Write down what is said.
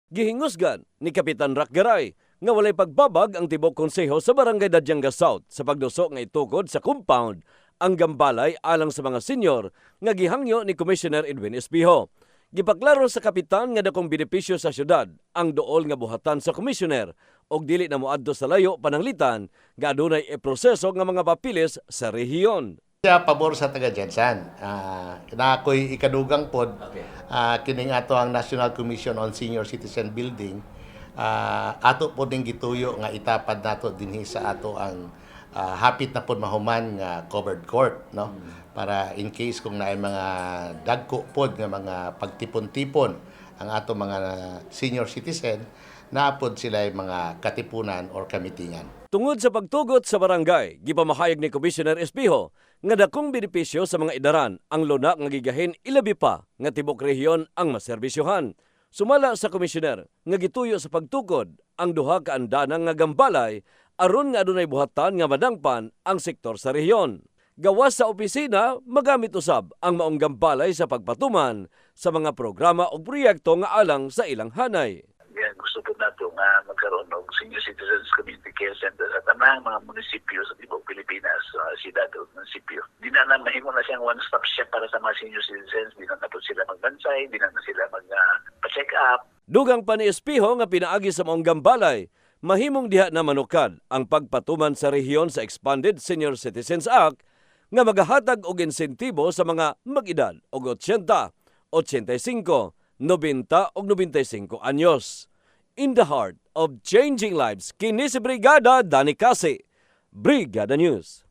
Gihingusgan ni Kapitan Rakgaray nga walay pagbabag ang tibok konseho sa Barangay Dadyanga South sa pagduso nga itukod sa compound ang gambalay alang sa mga senyor nga gihangyo ni Commissioner Edwin Espijo. Gipaklaro sa kapitan nga dakong benepisyo sa syudad ang duol nga buhatan sa komisyoner og dili na moadto sa layo pananglitan nga adunay proseso nga mga papilis sa rehiyon. Siya pabor sa taga Jensan. Na ako'y ikadugang pod kining ato ang National Commission on Senior Citizen Building. Ato po ding gituyo nga itapad nato dinhi sa ato ang hapit na pod mahuman nga covered court, no? Para in case kung naay mga dagko pod nga mga pagtipon-tipon ang ato mga senior citizen, naapod sila mga katipunan or kamitingan. Tungod sa pagtugot sa barangay, gipamahayag ni Commissioner Espijo nga dakong benepisyo sa mga idaran ang luna nga gigahin ilabi pa nga tibok rehiyon ang maserbisyohan. Sumala sa komisyoner nga gituyo sa pagtukod ang duha ka andanang nga gambalay aron nga adunay buhatan nga madangpan ang sektor sa rehiyon. Gawas sa opisina, magamit usab ang maong gambalay sa pagpatuman sa mga programa o proyekto nga alang sa ilang hanay. Gusto po nato nga magkaroon ng Senior Citizens Community Care Center sa tanang mga munisipyo sa tibok Pilipinas, siyudad o munisipyo. Di na mahimo na siyang one-stop shop para sa mga senior citizens. Di na po sila magbansay, di na sila magpa-check up. Dugang pa ni Espijo nga pinaagi sa maong gambalay, mahimong diha na manukad ang pagpatuman sa rehiyon sa Expanded Senior Citizens Act nga magahatag og insentibo sa mga mag-edad og 80, 85, 90 o 95 anyos. In the heart of changing lives, kini si Brigada Dani Kasi, Brigada News.